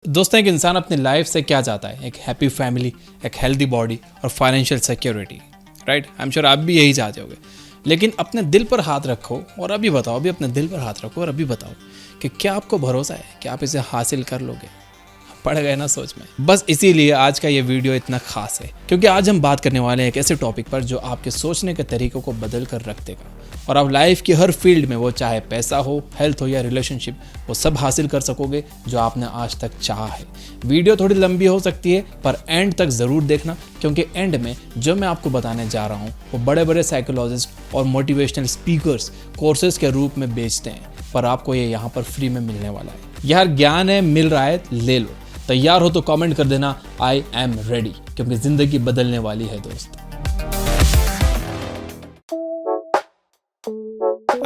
दोस्तों, एक इंसान अपनी लाइफ से क्या चाहता है? एक हैप्पी फैमिली, एक हेल्दी बॉडी और financial security. Right, I am sure आप भी यही चाहते होगे। लेकिन अपने दिल पर हाथ रखो और अभी बताओ, अभी अपने दिल पर हाथ रखो और अभी बताओ कि क्या आपको भरोसा है कि आप इसे हासिल कर लोगे? पड़ गए ना सोच में। बस इसीलिए आज का ये वीडियो इतना खास है, क्योंकि आज हम बात करने वाले हैं एक ऐसे टॉपिक पर जो आपके सोचने के तरीकों को बदल कर रख देगा और आप लाइफ की हर फील्ड में, वो चाहे पैसा हो, हेल्थ हो या रिलेशनशिप, वो सब हासिल कर सकोगे जो आपने आज तक चाहा है। वीडियो थोड़ी लंबी हो सकती है, पर एंड तक ज़रूर देखना, क्योंकि एंड में जो मैं आपको बताने जा रहा हूँ वो बड़े बड़े साइकोलॉजिस्ट और मोटिवेशनल स्पीकर्स कोर्सेज के रूप में बेचते हैं, पर आपको ये यहाँ पर फ्री में मिलने वाला है। यार ज्ञान है, मिल रहा है, ले लो। तैयार हो तो कमेंट कर देना आई एम रेडी, क्योंकि जिंदगी बदलने वाली है दोस्त।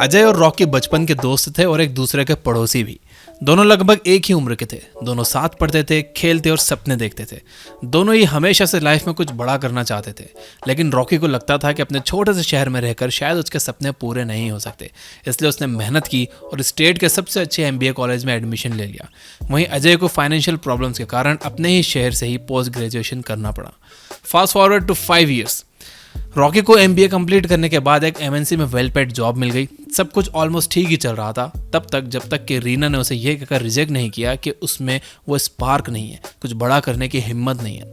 अजय और रॉकी बचपन के दोस्त थे और एक दूसरे के पड़ोसी भी। दोनों लगभग एक ही उम्र के थे, दोनों साथ पढ़ते थे, खेलते और सपने देखते थे। दोनों ही हमेशा से लाइफ में कुछ बड़ा करना चाहते थे, लेकिन रॉकी को लगता था कि अपने छोटे से शहर में रहकर शायद उसके सपने पूरे नहीं हो सकते। इसलिए उसने मेहनत की और स्टेट के सबसे अच्छे MBA कॉलेज में एडमिशन ले लिया। वहीं अजय को फाइनेंशियल प्रॉब्लम्स के कारण अपने ही शहर से ही पोस्ट ग्रेजुएशन करना पड़ा। Fast forward to 5 years, Rocky को MBA कंप्लीट करने के बाद एक MNC में वेल पेड जॉब मिल गई। सब कुछ ऑलमोस्ट ठीक ही चल रहा था तब तक, जब तक कि रीना ने उसे यह कहकर रिजेक्ट नहीं किया कि उसमें वो स्पार्क नहीं है, कुछ बड़ा करने की हिम्मत नहीं है।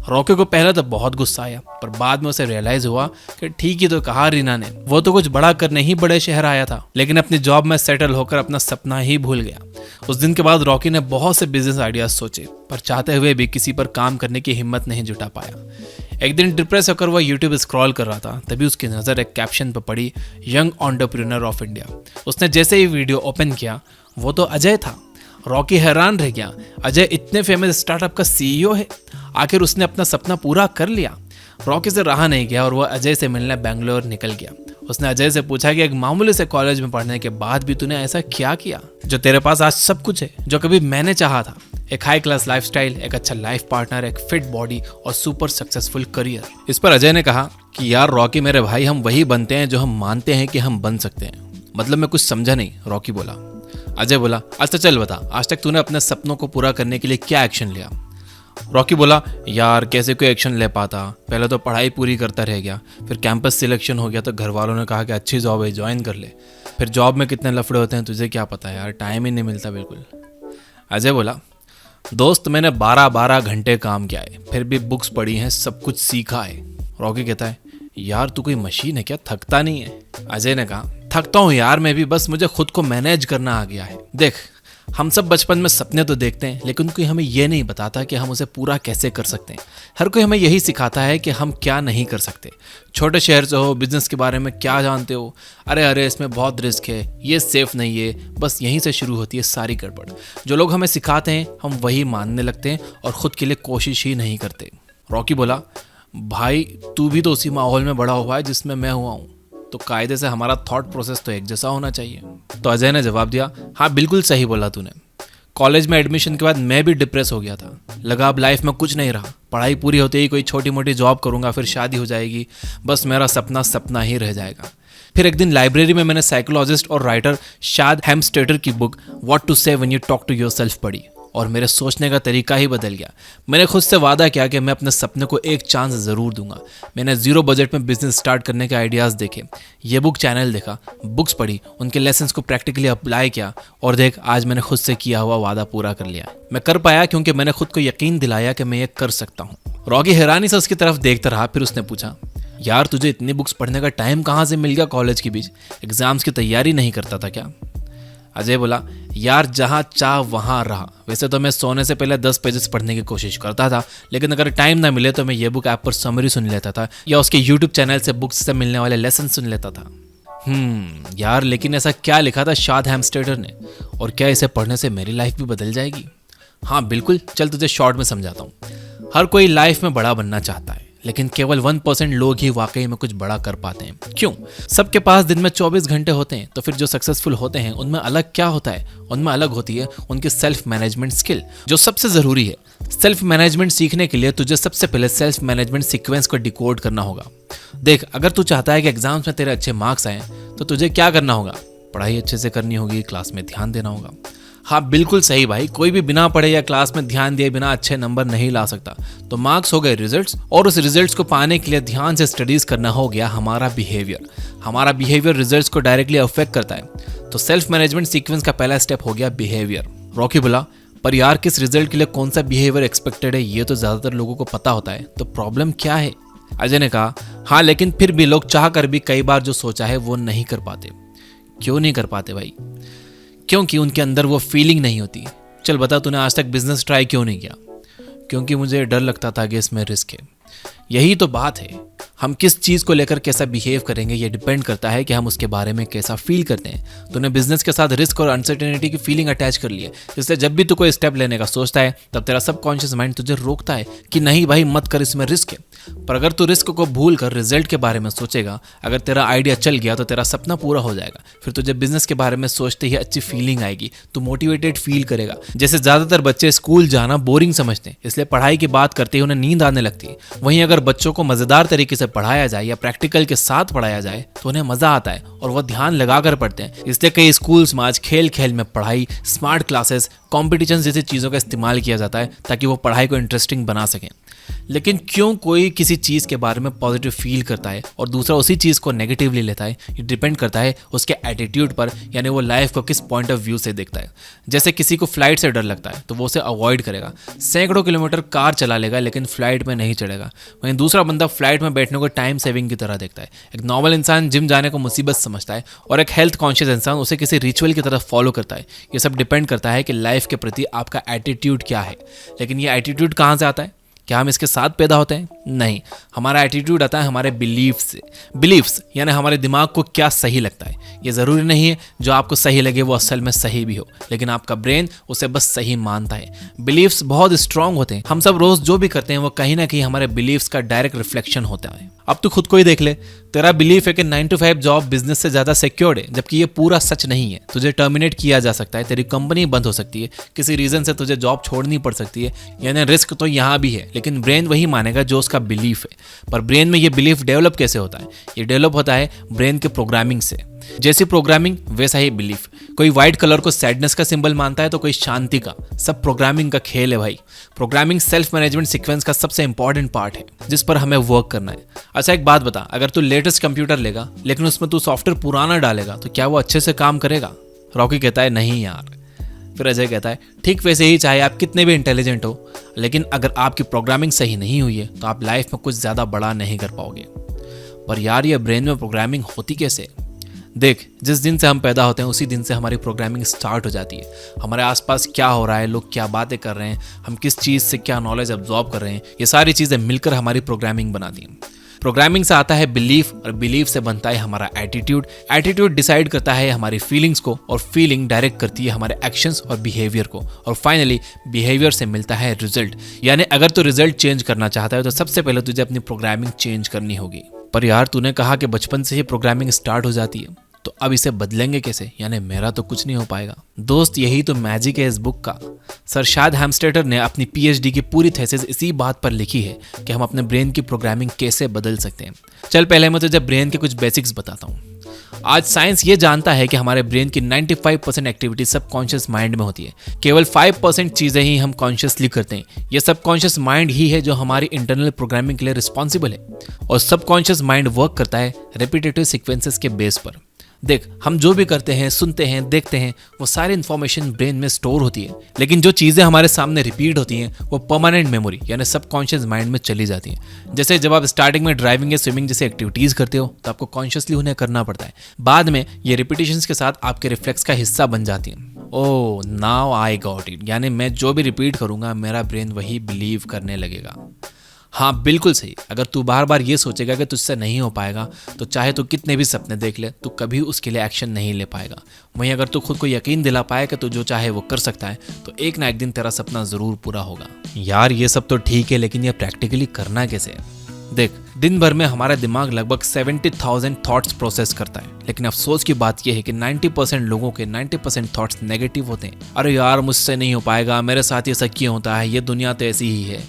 रॉकी को पहले तो बहुत गुस्सा आया, पर बाद में उसे रियलाइज हुआ कि ठीक ही तो कहा रीना ने, वो तो कुछ बड़ा करने ही बड़े शहर आया था, लेकिन अपनी जॉब में सेटल होकर अपना सपना ही भूल गया। उस दिन के बाद रॉकी ने बहुत से बिजनेस आइडियाज सोचे, पर चाहते हुए भी किसी पर काम करने की हिम्मत नहीं जुटा पाया। एक दिन डिप्रेस होकर वह यूट्यूब स्क्रॉल कर रहा था, तभी उसकी नज़र एक कैप्शन पर पड़ी, यंग एंटरप्रेन्योर ऑफ इंडिया। उसने जैसे ही वीडियो ओपन किया, वो तो अजय था। रॉकी हैरान रह गया, अजय इतने फेमस स्टार्टअप का CEO है, आखिर उसने अपना सपना पूरा कर लिया। रॉकी से रहा नहीं गया और वह अजय से मिलने बेंगलोर निकल गया। उसने अजय से पूछा कि एक मामूली से कॉलेज में पढ़ने के बाद भी तूने ऐसा क्या किया जो तेरे पास आज सब कुछ है जो कभी मैंने चाहा था? एक हाई क्लास लाइफस्टाइल, एक अच्छा लाइफ पार्टनर, एक फिट बॉडी और सुपर सक्सेसफुल करियर। इस पर अजय ने कहा कि यार रॉकी मेरे भाई, हम वही बनते हैं जो हम मानते हैं कि हम बन सकते हैं। मतलब मैं कुछ समझा नहीं, रॉकी बोला। अजय बोला, अच्छा चल बता, आज तक तूने अपने सपनों को पूरा करने के लिए क्या एक्शन लिया? रॉकी बोला, यार कैसे कोई एक्शन ले पाता, पहले तो पढ़ाई पूरी करता रह गया, फिर कैंपस सिलेक्शन हो गया तो घर वालों ने कहा कि अच्छी जॉब है, ज्वाइन कर ले। फिर जॉब में कितने लफड़े होते हैं तुझे क्या पता यार, टाइम ही नहीं मिलता बिल्कुल। अजय बोला, दोस्त मैंने 12-12 घंटे काम किया है, फिर भी बुक्स पढ़ी हैं, सब कुछ सीखा है। रॉकी कहता है, यार तू कोई मशीन है क्या, थकता नहीं है? अजय ने कहा, थकता हूँ यार मैं भी, बस मुझे खुद को मैनेज करना आ गया है। देख, हम सब बचपन में सपने तो देखते हैं, लेकिन कोई हमें यह नहीं बताता कि हम उसे पूरा कैसे कर सकते हैं। हर कोई हमें यही सिखाता है कि हम क्या नहीं कर सकते। छोटे शहर से हो, बिजनेस के बारे में क्या जानते हो, अरे इसमें बहुत रिस्क है, ये सेफ नहीं है, बस यहीं से शुरू होती है सारी गड़बड़। जो लोग हमें सिखाते हैं हम वही मानने लगते हैं और खुद के लिए कोशिश ही नहीं करते। रॉकी बोला, भाई तू भी तो उसी माहौल में बड़ा हुआ है जिसमें मैं हुआ हूँ, तो कायदे से हमारा थॉट प्रोसेस तो एक जैसा होना चाहिए। तो अजय ने जवाब दिया, हाँ बिल्कुल सही बोला तूने। कॉलेज में एडमिशन के बाद मैं भी डिप्रेस हो गया था, लगा अब लाइफ में कुछ नहीं रहा, पढ़ाई पूरी होते ही कोई छोटी मोटी जॉब करूंगा, फिर शादी हो जाएगी, बस मेरा सपना सपना ही रह जाएगा। फिर एक दिन लाइब्रेरी में मैंने साइकोलॉजिस्ट और राइटर शाद हेम्स्टेटर की book what to say when you talk to yourself पढ़ी और मेरे सोचने का तरीका ही बदल गया। मैंने खुद से वादा किया कि मैं अपने सपने को एक चांस ज़रूर दूंगा। मैंने 0 बजट में बिजनेस स्टार्ट करने के आइडियाज़ देखे, ये बुक चैनल देखा, बुक्स पढ़ी, उनके लेसन्स को प्रैक्टिकली अप्लाई किया और देख आज मैंने खुद से किया हुआ वादा पूरा कर लिया। मैं कर पाया क्योंकि मैंने खुद को यकीन दिलाया कि मैं ये कर सकता हूँ। रॉकी हैरानी से उसकी तरफ देखता रहा, फिर उसने पूछा, यार तुझे इतनी बुक्स पढ़ने का टाइम कहाँ से मिल गया कॉलेज के बीच? एग्जाम्स की तैयारी नहीं करता था क्या? अजय बोला, यार जहाँ चाह वहाँ रहा। वैसे तो मैं सोने से पहले 10 पेजेस पढ़ने की कोशिश करता था, लेकिन अगर टाइम ना मिले तो मैं ये बुक ऐप पर समरी सुन लेता था या उसके यूट्यूब चैनल से बुक्स से मिलने वाले लेसन सुन लेता था। यार लेकिन ऐसा क्या लिखा था शाद हेम्स्टेटर ने, और क्या इसे पढ़ने से मेरी लाइफ भी बदल जाएगी? हाँ बिल्कुल, चल तुझे शॉर्ट में समझाता हूँ। हर कोई लाइफ में बड़ा बनना चाहता है, लेकिन केवल 1% लोग ही वाकई में कुछ बड़ा कर पाते हैं। क्यों? सबके पास दिन में 24 घंटे होते हैं, तो फिर जो सक्सेसफुल होते हैं उनमें अलग क्या होता है? उनमें अलग होती है उनकी सेल्फ मैनेजमेंट स्किल, जो सबसे जरूरी है। सेल्फ मैनेजमेंट सीखने के लिए तुझे सबसे पहले सेल्फ मैनेजमेंट सीक्वेंस को डिकोड करना होगा। देख, अगर तू चाहता है कि एग्जाम्स में तेरे अच्छे मार्क्स आए तो तुझे क्या करना होगा? पढ़ाई अच्छे से करनी होगी, क्लास में ध्यान देना होगा, हाँ बिल्कुल सही भाई, कोई भी बिना पढ़े या क्लास में ध्यान दिए बिना अच्छे नंबर नहीं ला सकता। तो मार्क्स हो गए रिजल्ट्स, और उस रिजल्ट्स को पाने के लिए ध्यान से स्टडीज करना हो गया हमारा बिहेवियर। हमारा बिहेवियर रिजल्ट्स को डायरेक्टली अफेक्ट करता है। तो सेल्फ मैनेजमेंट सीक्वेंस का पहला स्टेप हो गया बिहेवियर। रॉकी बोला, पर यार किस रिजल्ट के लिए कौन सा बिहेवियर एक्सपेक्टेड है ये तो ज्यादातर लोगों को पता होता है, तो प्रॉब्लम क्या है? अजय ने कहा, हाँ लेकिन फिर भी लोग चाह कर भी कई बार जो सोचा है वो नहीं कर पाते। क्यों नहीं कर पाते भाई? क्योंकि उनके अंदर वो फीलिंग नहीं होती। चल बता, तूने आज तक बिजनेस ट्राई क्यों नहीं किया? क्योंकि मुझे डर लगता था कि इसमें रिस्क है। यही तो बात है, हम किस चीज़ को लेकर कैसा बिहेव करेंगे ये डिपेंड करता है कि हम उसके बारे में कैसा फील करते हैं। तूने बिजनेस के साथ रिस्क और अनसर्टेनिटी की फीलिंग अटैच कर ली है, इसलिए जब भी तू कोई स्टेप लेने का सोचता है तब तेरा सबकॉन्शियस माइंड तुझे रोकता है कि नहीं भाई मत कर, इसमें रिस्क है। पर अगर तू रिस्क को भूल कर रिजल्ट के बारे में सोचेगा, अगर तेरा आइडिया चल गया तो तेरा सपना पूरा हो जाएगा। फिर तुझे बिजनेस के बारे में सोचते ही अच्छी फीलिंग आएगी, तू मोटिवेटेड फील करेगा। जैसे ज्यादातर बच्चे स्कूल जाना बोरिंग समझते हैं, इसलिए पढ़ाई की बात करते ही उन्हें नींद आने लगती है। वहीं अगर बच्चों को मजेदार तरीके से पढ़ाया जाए या प्रैक्टिकल के साथ पढ़ाया जाए तो उन्हें मजा आता है और वो ध्यान लगाकर पढ़ते हैं। इसलिए कई स्कूल्स में आज खेल खेल में पढ़ाई, स्मार्ट क्लासेस, कॉम्पिटिशन जैसी चीज़ों का इस्तेमाल किया जाता है ताकि वो पढ़ाई को इंटरेस्टिंग बना सकें। लेकिन क्यों कोई किसी चीज़ के बारे में पॉजिटिव फील करता है और दूसरा उसी चीज़ को नेगेटिवली लेता है, ये डिपेंड करता है उसके एटीट्यूड पर, यानी वो लाइफ को किस पॉइंट ऑफ व्यू से देखता है। जैसे किसी को फ्लाइट से डर लगता है तो वो उसे अवॉइड करेगा, सैकड़ों किलोमीटर कार चला लेगा लेकिन फ्लाइट में नहीं चढ़ेगा। वहीं दूसरा बंदा फ्लाइट में बैठने को टाइम सेविंग की तरह देखता है। एक नॉर्मल इंसान जिम जाने को मुसीबत समझता है और एक हेल्थ कॉन्शियस इंसान उसे किसी रिचुअल की तरह फॉलो करता है। ये सब डिपेंड करता है कि लाइफ के प्रति आपका एटीट्यूड क्या है। लेकिन ये एटीट्यूड कहाँ से आता है? क्या हम इसके साथ पैदा होते हैं? नहीं, हमारा एटीट्यूड आता है हमारे बिलीफ से। बिलीफ्स यानी हमारे दिमाग को क्या सही लगता है। ये ज़रूरी नहीं है जो आपको सही लगे वो असल में सही भी हो, लेकिन आपका ब्रेन उसे बस सही मानता है। बिलीफ्स बहुत स्ट्रांग होते हैं। हम सब रोज़ जो भी करते हैं वो कहीं ना कहीं हमारे बिलीफ्स का डायरेक्ट रिफ्लेक्शन होता है। अब तू खुद को ही देख ले, तेरा बिलीफ है कि 9 to 5 जॉब बिजनेस से ज़्यादा सिक्योर्ड है, जबकि ये पूरा सच नहीं है। तुझे टर्मिनेट किया जा सकता है, तेरी कंपनी बंद हो सकती है, किसी रीज़न से तुझे जॉब छोड़नी पड़ सकती है, यानी रिस्क तो यहाँ भी है, लेकिन ब्रेन वही मानेगा जो उसका बिलीफ है। पर ब्रेन में ये बिलीफ डेवलप कैसे होता है? ये डेवलप होता है ब्रेन के प्रोग्रामिंग से। जैसी प्रोग्रामिंग वैसा ही बिलीफ। कोई व्हाइट कलर को सैडनेस का सिंबल मानता है तो कोई शांति का। सब प्रोग्रामिंग का खेल है भाई। प्रोग्रामिंग सेल्फ मैनेजमेंट सीक्वेंस का सबसे इंपॉर्टेंट पार्ट है जिस पर हमें वर्क करना है। अच्छा एक बात बता, अगर तू लेटेस्ट कंप्यूटर लेगा लेकिन उसमें तू सॉफ्टवेयर पुराना डालेगा तो क्या वो अच्छे से काम करेगा? रॉकी कहता है नहीं यार। फिर अजय कहता है ठीक वैसे ही चाहे आप कितने भी इंटेलिजेंट हो, लेकिन अगर आपकी प्रोग्रामिंग सही नहीं हुई है तो आप लाइफ में कुछ ज़्यादा बड़ा नहीं कर पाओगे। पर यार ये ब्रेन में प्रोग्रामिंग होती कैसे? देख, जिस दिन से हम पैदा होते हैं उसी दिन से हमारी प्रोग्रामिंग स्टार्ट हो जाती है। हमारे आसपास क्या हो रहा है, लोग क्या बातें कर रहे हैं, हम किस चीज़ से क्या नॉलेज अब्जॉर्ब कर रहे हैं, ये सारी चीज़ें मिलकर हमारी प्रोग्रामिंग बनाती हैं। प्रोग्रामिंग से आता है बिलीफ और बिलीफ से बनता है हमारा एटीट्यूड। एटीट्यूड डिसाइड करता है हमारी फीलिंग्स को और फीलिंग डायरेक्ट करती है हमारे एक्शंस और बिहेवियर को, और फाइनली बिहेवियर से मिलता है रिजल्ट। यानी अगर तू रिजल्ट चेंज करना चाहता है तो सबसे पहले तुझे अपनी प्रोग्रामिंग चेंज करनी होगी। पर यार तूने कहा कि बचपन से ही प्रोग्रामिंग स्टार्ट हो जाती है, तो अब इसे बदलेंगे कैसे? यानी मेरा तो कुछ नहीं हो पाएगा। दोस्त यही तो मैजिक है इस बुक का। सर शाद हैम्स्टेटर ने अपनी पीएचडी की पूरी थीसिस इसी बात पर लिखी है कि हम अपने ब्रेन की प्रोग्रामिंग कैसे बदल सकते हैं। चल पहले मैं तुझे ब्रेन के कुछ बेसिक्स बताता हूँ। आज साइंस ये जानता है कि हमारे ब्रेन की 95% एक्टिविटी सबकॉन्शियस माइंड में होती है। केवल 5% चीज़ें ही हम कॉन्शियसली करते हैं। ये सबकॉन्शियस माइंड ही है जो हमारी इंटरनल प्रोग्रामिंग के लिए रिस्पॉन्सिबल है, और सबकॉन्शियस माइंड वर्क करता है रिपीटेटिव सीक्वेंसेस के बेस पर। देख, हम जो भी करते हैं, सुनते हैं, देखते हैं, वो सारी इन्फॉर्मेशन ब्रेन में स्टोर होती है, लेकिन जो चीज़ें हमारे सामने रिपीट होती हैं वो परमानेंट मेमोरी यानी सबकॉन्शियस माइंड में चली जाती हैं। जैसे जब आप स्टार्टिंग में ड्राइविंग या स्विमिंग जैसे एक्टिविटीज़ करते हो तो आपको कॉन्शियसली उन्हें करना पड़ता है। बाद में ये रिपीटेशंस के साथ आपके रिफ्लेक्स का हिस्सा बन जाती हैं। ओह नाउ आई गॉट इट, यानी मैं जो भी रिपीट करूँगा मेरा ब्रेन वही बिलीव करने लगेगा। हाँ बिल्कुल सही। अगर तू बार बार ये सोचेगा कि तुझसे नहीं हो पाएगा तो चाहे तू कितने भी सपने देख ले तू कभी उसके लिए एक्शन नहीं ले पाएगा। वहीं अगर तू खुद को यकीन दिला पाए कि तू जो चाहे वो कर सकता है तो एक ना एक दिन तेरा सपना ज़रूर पूरा होगा। यार ये सब तो ठीक है, लेकिन ये प्रैक्टिकली करना कैसे है? देख, दिन भर में हमारा दिमाग लगभग 70,000 थॉट्स प्रोसेस करता है, लेकिन अफसोस की बात यह है कि 90% लोगों के 90% थॉट्स नेगेटिव होते हैं। अरे यार मुझसे नहीं हो पाएगा, मेरे साथ ये सब क्यों होता है, ये दुनिया तो ऐसी ही है।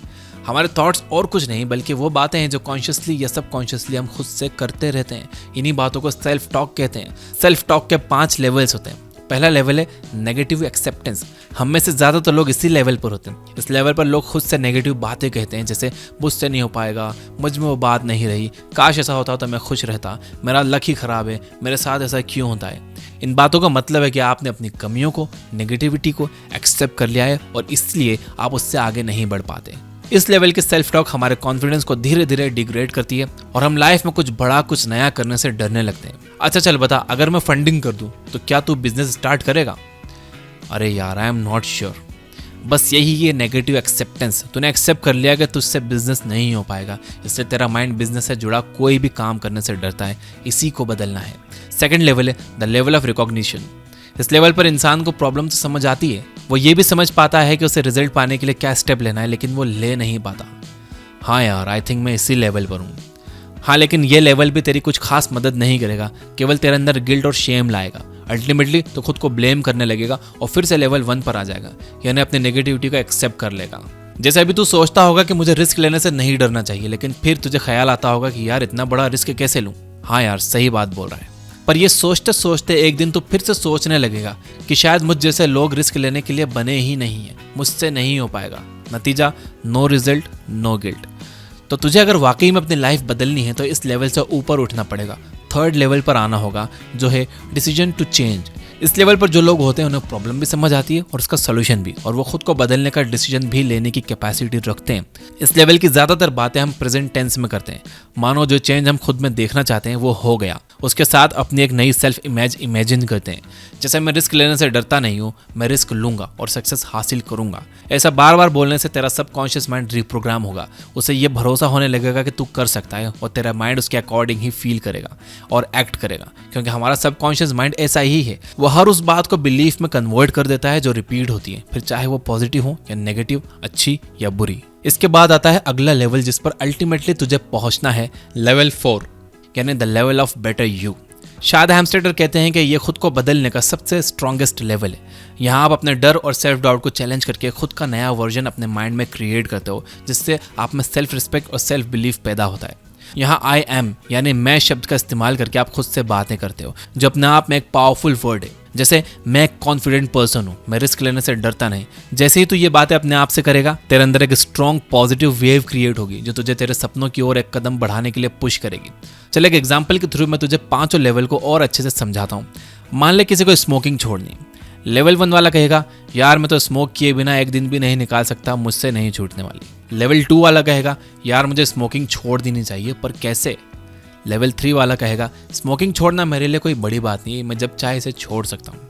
हमारे थॉट्स और कुछ नहीं बल्कि वो बातें हैं जो कॉन्शियसली या सबकॉन्शियसली हम खुद से करते रहते हैं। इन्हीं बातों को सेल्फ टॉक कहते हैं। सेल्फ टॉक के 5 लेवल्स होते हैं। पहला लेवल है नेगेटिव एक्सेप्टेंस। हम में से ज़्यादातर लोग इसी लेवल पर होते हैं। इस लेवल पर लोग खुद से नेगेटिव बातें कहते हैं, जैसे मुझसे नहीं हो पाएगा, मुझ में वो बात नहीं रही, काश ऐसा होता तो मैं खुश रहता, मेरा लक ही ख़राब है, मेरे साथ ऐसा क्यों होता है। इन बातों का मतलब है कि आपने अपनी कमियों को, नेगेटिविटी को एक्सेप्ट कर लिया है और इसलिए आप उससे आगे नहीं बढ़ पाते। इस लेवल की सेल्फ टॉक हमारे कॉन्फिडेंस को धीरे धीरे डिग्रेड करती है और हम लाइफ में कुछ बड़ा, कुछ नया करने से डरने लगते हैं। अच्छा चल बता, अगर मैं फंडिंग कर दूं तो क्या तू बिजनेस स्टार्ट करेगा? अरे यार, आई एम नॉट श्योर। बस यही ये नेगेटिव एक्सेप्टेंस, तूने एक्सेप्ट कर लिया कि तुझसे बिजनेस नहीं हो पाएगा, इसलिए तेरा माइंड बिजनेस से जुड़ा कोई भी काम करने से डरता है। इसी को बदलना है। सेकंड लेवल है द लेवल ऑफ रिकॉग्निशन। इस लेवल पर इंसान को प्रॉब्लम तो समझ आती है, वो ये भी समझ पाता है कि उसे रिजल्ट पाने के लिए क्या स्टेप लेना है, लेकिन वो ले नहीं पाता। हाँ यार, आई थिंक मैं इसी लेवल पर हूँ। हाँ, लेकिन ये लेवल भी तेरी कुछ खास मदद नहीं करेगा, केवल तेरे अंदर गिल्ट और शेम लाएगा। अल्टीमेटली तो खुद को ब्लेम करने लगेगा और फिर से लेवल 1 पर आ जाएगा, यानी अपनी नेगेटिविटी को एक्सेप्ट कर लेगा। जैसे अभी तू सोचता होगा कि मुझे रिस्क लेने से नहीं डरना चाहिए, लेकिन फिर तुझे ख्याल आता होगा कि यार इतना बड़ा रिस्क कैसे लूँ। हाँ यार, सही बात बोल रहा है। पर ये सोचते सोचते एक दिन तो फिर से सोचने लगेगा कि शायद मुझ जैसे लोग रिस्क लेने के लिए बने ही नहीं है, मुझसे नहीं हो पाएगा। नतीजा, नो रिजल्ट, नो गिल्ट। तो तुझे अगर वाकई में अपनी लाइफ बदलनी है तो इस लेवल से ऊपर उठना पड़ेगा। थर्ड लेवल पर आना होगा, जो है डिसीजन टू चेंज। इस लेवल पर जो लोग होते हैं उन्हें प्रॉब्लम भी समझ आती है और उसका सोल्यूशन भी, और वो खुद को बदलने का डिसीजन भी लेने की कैपेसिटी रखते हैं। इस लेवल की ज़्यादातर बातें हम प्रेजेंट टेंस में करते हैं। मानो जो चेंज हम खुद में देखना चाहते हैं वो हो गया, उसके साथ अपनी एक नई सेल्फ इमेज इमेजिन करते हैं। जैसे मैं रिस्क लेने से डरता नहीं हूँ, मैं रिस्क लूंगा और सक्सेस हासिल करूंगा। ऐसा बार बार बोलने से तेरा सबकॉन्शियस माइंड रिप्रोग्राम होगा। उसे ये भरोसा होने लगेगा कि तू कर सकता है और तेरा माइंड उसके अकॉर्डिंग ही फील करेगा और एक्ट करेगा, क्योंकि हमारा सबकॉन्शियस माइंड ऐसा ही है। वो हर उस बात को बिलीफ में कन्वर्ट कर देता है जो रिपीट होती है, फिर चाहे वो पॉजिटिव हो या नेगेटिव, अच्छी या बुरी। इसके बाद आता है अगला लेवल जिस पर अल्टीमेटली तुझे पहुंचना है, लेवल 4, यानी the level of better you. शायद हैमस्टर कहते हैं कि ये खुद को बदलने का सबसे स्ट्रॉन्गेस्ट लेवल है। यहाँ आप अपने डर और सेल्फ डाउट को चैलेंज करके खुद का नया वर्जन अपने माइंड में क्रिएट करते हो, जिससे आप में सेल्फ रिस्पेक्ट और सेल्फ बिलीफ पैदा होता है। यहाँ आई एम यानी मैं शब्द का इस्तेमाल करके आप खुद से बातें करते हो, जो अपने आप में एक पावरफुल वर्ड है। जैसे मैं एक कॉन्फिडेंट पर्सन हूँ, मैं रिस्क लेने से डरता नहीं। जैसे ही तू ये बातें अपने आप से करेगा, तेरे अंदर एक स्ट्रॉन्ग पॉजिटिव वेव क्रिएट होगी जो तुझे तेरे सपनों की ओर एक कदम बढ़ाने के लिए पुश करेगी। चल एक एग्जाम्पल के थ्रू मैं तुझे 5 लेवल को और अच्छे से समझाता हूँ। मान ले किसी को स्मोकिंग छोड़नी। लेवल 1 वाला कहेगा, यार मैं तो स्मोक किए बिना एक दिन भी नहीं निकाल सकता, मुझसे नहीं छूटने वाली। लेवल 2 वाला कहेगा, यार मुझे स्मोकिंग छोड़ देनी चाहिए, पर कैसे। लेवल 3 वाला कहेगा, स्मोकिंग छोड़ना मेरे लिए कोई बड़ी बात नहीं है, मैं जब चाहे इसे छोड़ सकता हूँ।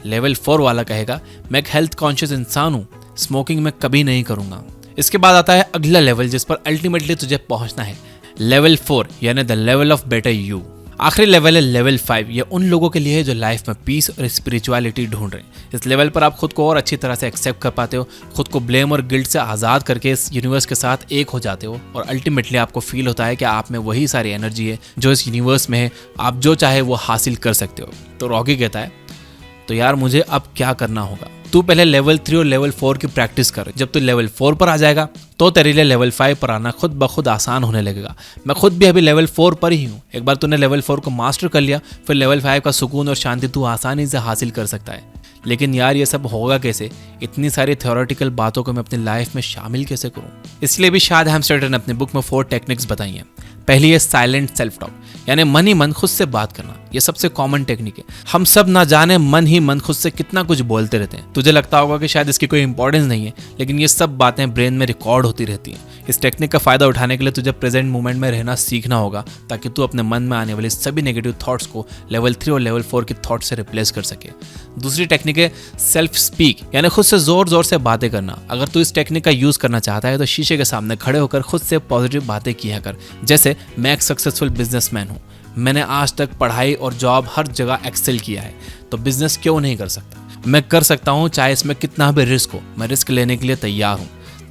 लेवल 4 वाला कहेगा, मैं एक हेल्थ कॉन्शियस इंसान हूँ, स्मोकिंग मैं कभी नहीं करूँगा। इसके बाद आता है अगला लेवल जिस पर अल्टीमेटली तुझे पहुँचना है, लेवल 4 यानी the level of better you. आखिरी लेवल है लेवल 5। ये उन लोगों के लिए है जो लाइफ में पीस और स्पिरिचुअलिटी ढूंढ रहे हैं। इस लेवल पर आप खुद को और अच्छी तरह से एक्सेप्ट कर पाते हो, खुद को ब्लेम और गिल्ट से आज़ाद करके इस यूनिवर्स के साथ एक हो जाते हो, और अल्टीमेटली आपको फील होता है कि आप में वही सारी एनर्जी है जो इस यूनिवर्स में है, आप जो चाहे वो हासिल कर सकते हो। तो रॉकी कहता है, तो यार मुझे अब क्या करना होगा? तू पहले लेवल 3 और लेवल 4 की प्रैक्टिस कर। जब तू लेवल 4 पर आ जाएगा तो तेरे लिए लेवल 5 पर आना खुद ब खुद आसान होने लगेगा। मैं खुद भी अभी लेवल 4 पर ही हूँ। एक बार तूने लेवल 4 को मास्टर कर लिया, फिर लेवल 5 का सुकून और शांति तू आसानी से हासिल कर सकता है। लेकिन यार ये सब होगा कैसे? इतनी सारी थ्योरेटिकल बातों को मैं अपनी लाइफ में शामिल कैसे करूँ? इसलिए भी शायद हैमस्टर ने अपने बुक में 4 टेक्निक्स बताई हैं। पहली है साइलेंट सेल्फ टॉक, यानी मन ही मन खुद से बात करना। ये सबसे कॉमन टेक्निक है। हम सब ना जाने मन ही मन खुद से कितना कुछ बोलते रहते हैं। तुझे लगता होगा कि शायद इसकी कोई इंपॉर्टेंस नहीं है, लेकिन ये सब बातें ब्रेन में रिकॉर्ड होती रहती हैं। इस टेक्निक का फायदा उठाने के लिए तुझे प्रेजेंट मोमेंट में रहना सीखना होगा, ताकि तू अपने मन में आने वाले सभी नेगेटिव थॉट्स को लेवल 3 और लेवल 4 के थॉट से रिप्लेस कर सके। दूसरी टेक्निक है सेल्फ स्पीक, यानी खुद से जोर जोर से बातें करना। अगर तू इस टेक्निक का यूज करना चाहता है तो शीशे के सामने खड़े होकर खुद से पॉजिटिव बातें किया कर। जैसे मैं एक सक्सेसफुल बिजनेसमैन हूँ, मैंने आज तक पढ़ाई और जॉब हर जगह एक्सेल किया है, तो बिजनेस क्यों नहीं कर सकता? मैं कर सकता हूँ, चाहे इसमें कितना भी रिस्क हो, मैं रिस्क लेने के लिए तैयार हूँ।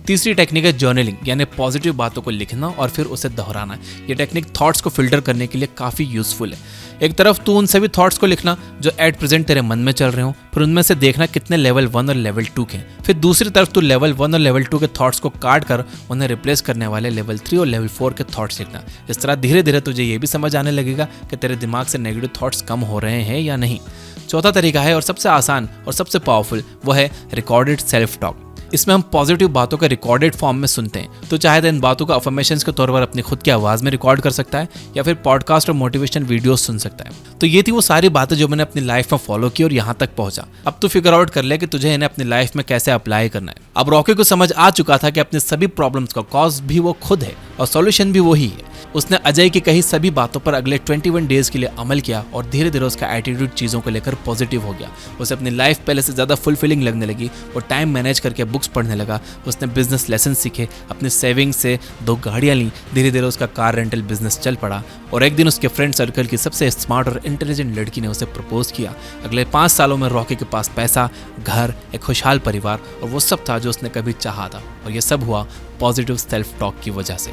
तीसरी टेक्निक है जर्नलिंग, यानी पॉजिटिव बातों को लिखना और फिर उसे दोहराना। ये टेक्निक थॉट्स को फिल्टर करने के लिए काफ़ी यूजफुल है। एक तरफ तू उन सभी थॉट्स को लिखना जो एट प्रेजेंट तेरे मन में चल रहे हो, फिर उनमें से देखना कितने लेवल 1 और लेवल 2 के। फिर दूसरी तरफ तू लेवल 1 और लेवल 2 के थॉट्स को काट कर उन्हें रिप्लेस करने वाले लेवल 3 और लेवल 4 के थॉट्स लिखना। इस तरह धीरे धीरे तुझे ये भी समझ आने लगेगा कि तेरे दिमाग से नेगेटिव थॉट्स कम हो रहे हैं या नहीं। चौथा तरीका है और सबसे आसान और सबसे पावरफुल, वो है रिकॉर्डेड सेल्फ टॉक। इसमें हम पॉजिटिव बातों का रिकॉर्डेड फॉर्म में सुनते हैं। तो चाहे तो इन बातों को अफर्मेशंस के तौर पर अपनी खुद की आवाज़ में रिकॉर्ड कर सकता है या फिर पॉडकास्ट और मोटिवेशनल वीडियोस सुन सकता है। तो ये थी वो सारी बातें जो मैंने अपनी लाइफ में फॉलो की और यहाँ तक पहुंचा। अब तो फिगर आउट कर ले कि तुझे इन्हें अपनी लाइफ में कैसे अप्लाई करना है। अब रॉकी को समझ आ चुका था कि अपनी सभी प्रॉब्लम्स का कॉज भी वो खुद है और सॉल्यूशन भी वही है। उसने अजय की कही सभी बातों पर अगले 21 डेज के लिए अमल किया और धीरे धीरे उसका एटीट्यूड चीज़ों को लेकर पॉजिटिव हो गया। उसे अपनी लाइफ पहले से ज़्यादा फुलफिलिंग लगने लगी। वो टाइम मैनेज करके बुक्स पढ़ने लगा। उसने बिजनेस लेसन सीखे, अपने सेविंग्स से 2 गाड़ियाँ लीं। धीरे धीरे उसका कार रेंटल बिजनेस चल पड़ा और एक दिन उसके फ्रेंड सर्कल की सबसे स्मार्ट और इंटेलिजेंट लड़की ने उसे प्रपोज किया। अगले 5 सालों में रॉकी के पास पैसा, घर, एक खुशहाल परिवार और वो सब था जो उसने कभी चाहा था। और ये सब हुआ पॉजिटिव सेल्फ टॉक की वजह से।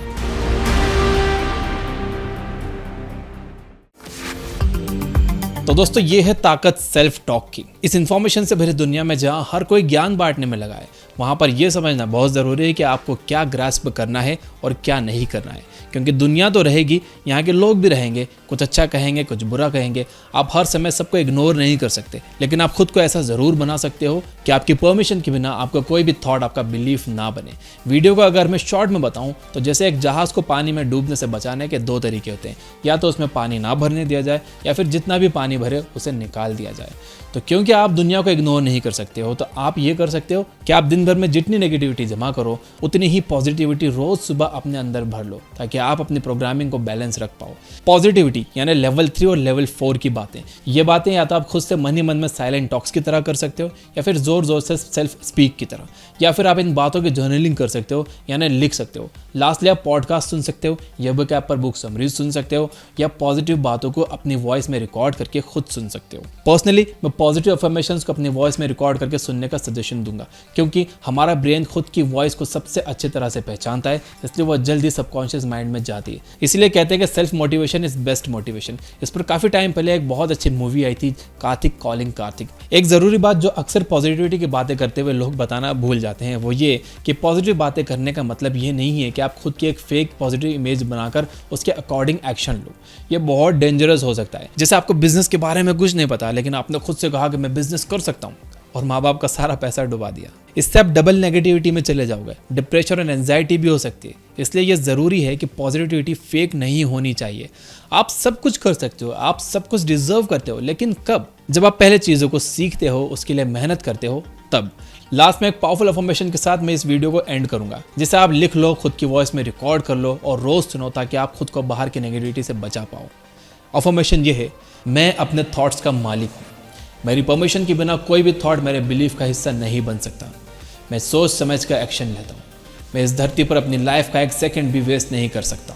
तो दोस्तों, ये है ताकत सेल्फ टॉक की। इस इन्फॉर्मेशन से भरी दुनिया में जहाँ हर कोई ज्ञान बांटने में लगा है, वहाँ पर यह समझना बहुत ज़रूरी है कि आपको क्या ग्रास्प करना है और क्या नहीं करना है। क्योंकि दुनिया तो रहेगी, यहाँ के लोग भी रहेंगे, कुछ अच्छा कहेंगे, कुछ बुरा कहेंगे। आप हर समय सबको इग्नोर नहीं कर सकते, लेकिन आप खुद को ऐसा ज़रूर बना सकते हो कि आपकी परमिशन के बिना आपका कोई भी थॉट, आपका बिलीफ ना बने। वीडियो को अगर मैं शॉर्ट में बताऊँ तो जैसे एक जहाज़ को पानी में डूबने से बचाने के 2 तरीके होते हैं। या तो उसमें पानी ना भरने दिया जाए या फिर जितना भी पानी भरे उसे निकाल दिया जाए। तो क्योंकि आप दुनिया को इग्नोर नहीं कर सकते हो, तो आप ये कर सकते हो कि आप दिन भर में जितनी नेगेटिविटी जमा करो उतनी ही पॉजिटिविटी रोज सुबह अपने अंदर भर लो, ताकि आप अपनी प्रोग्रामिंग को बैलेंस रख पाओ। पॉजिटिविटी यानी लेवल 3 और लेवल 4 की बातें। ये बातें या तो आप खुद से मन ही मन में साइलेंट टॉक्स की तरह कर सकते हो या फिर जोर जोर से सेल्फ स्पीक की तरह, या फिर आप इन बातों की जर्नलिंग कर सकते हो यानी लिख सकते हो। लास्टली आप पॉडकास्ट सुन सकते हो या बुक ऐप पर बुक समरीज सुन सकते हो या पॉजिटिव बातों को अपनी वॉइस में रिकॉर्ड करके खुद सुन सकते हो। पर्सनली मैं पॉजिटिव अफर्मेशंस को अपनी वॉइस में रिकॉर्ड करके सुनने का सजेशन दूंगा, क्योंकि हमारा ब्रेन खुद की वॉइस को सबसे अच्छी तरह से पहचानता है, इसलिए वह जल्दी सबकॉन्शियस माइंड में जाती है। इसलिए कहते हैं कि self motivation is best motivation. इस पर काफी टाइम पहले एक बहुत अच्छी मूवी आई थी, कार्तिक कॉलिंग कार्तिक। एक जरूरी बात जो अक्सर पॉजिटिविटी की बातें करते हुए लोग बताना भूल जाते हैं, वो ये कि पॉजिटिव बातें करने का मतलब ये नहीं है कि आप खुद की एक फेक पॉजिटिव इमेज बनाकर उसके अकॉर्डिंग एक्शन लो। ये बहुत डेंजरस हो सकता है। जैसे आपको बिजनेस के बारे में कुछ नहीं पता, लेकिन आपने खुद से कहा कि मैं बिजनेस कर सकता हूँ और माँ बाप का सारा पैसा डुबा दिया। इससे आप डबल नेगेटिविटी में चले जाओगे। डिप्रेशन और एंजाइटी भी हो सकती है। इसलिए यह ज़रूरी है कि पॉजिटिविटी फेक नहीं होनी चाहिए। आप सब कुछ कर सकते हो, आप सब कुछ डिजर्व करते हो, लेकिन कब? जब आप पहले चीज़ों को सीखते हो, उसके लिए मेहनत करते हो, तब। लास्ट में एक पावरफुल अफर्मेशन के साथ मैं इस वीडियो को एंड करूंगा, जिसे आप लिख लो, खुद की वॉइस में रिकॉर्ड कर लो और रोज सुनो, ताकि आप खुद को बाहर की नेगेटिविटी से बचा पाओ। अफर्मेशन ये है, मैं अपने थॉट्स का मालिक हूँ। मेरी परमिशन के बिना कोई भी थॉट मेरे बिलीफ का हिस्सा नहीं बन सकता। मैं सोच समझ कर एक्शन लेता हूँ। मैं इस धरती पर अपनी लाइफ का 1 सेकंड भी वेस्ट नहीं कर सकता।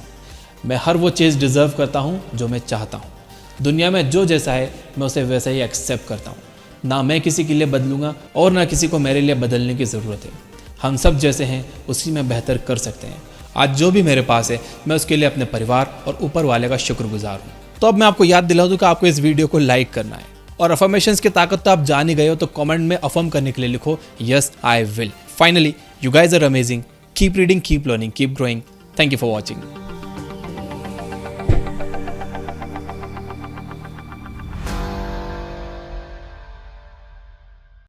मैं हर वो चीज़ डिज़र्व करता हूँ जो मैं चाहता हूँ। दुनिया में जो जैसा है मैं उसे वैसा ही एक्सेप्ट करता हूँ। ना मैं किसी के लिए बदलूंगा और ना किसी को मेरे लिए बदलने की ज़रूरत है। हम सब जैसे हैं उसी में बेहतर कर सकते हैं। आज जो भी मेरे पास है मैं उसके लिए अपने परिवार और ऊपर वाले का शुक्रगुजार हूँ। तो अब मैं आपको याद दिला दूँ कि आपको इस वीडियो को लाइक करना है। और अफर्मेशंस की ताकत तो आप जान ही गए हो, तो कमेंट में अफर्म करने के लिए लिखो yes I will. Finally, you guys are amazing. Keep reading, keep learning, keep growing. Thank you for watching.